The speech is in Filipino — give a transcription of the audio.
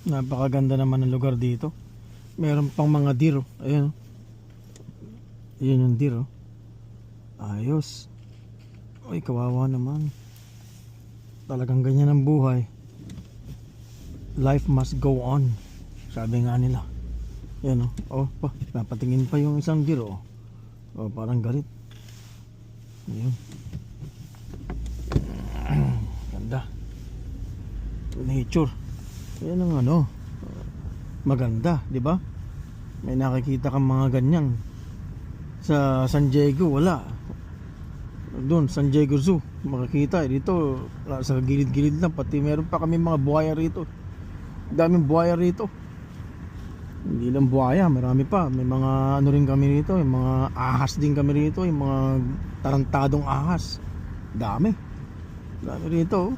Napakaganda naman ng lugar dito. Meron pang mga deer. Ayan. Ayan yung deer. Ayos. Ay, kawawa naman. Talagang ganyan ang buhay. Life must go on. Sabi nga nila. Ayan pa, napatingin pa yung isang deer. Parang galit. Ayan. Ganda. Nature. Ayan ang maganda, di ba? May nakikita kang mga ganyan. Sa San Diego wala. Doon San Diego Zoo makikita dito sa gilid-gilid lang, pati meron pa kami mga buhaya rito. Daming buhaya rito. Hindi lang buhaya, marami pa. May mga rin kami rito, yung mga ahas din kami rito, yung mga tarantadong ahas. Dami rito.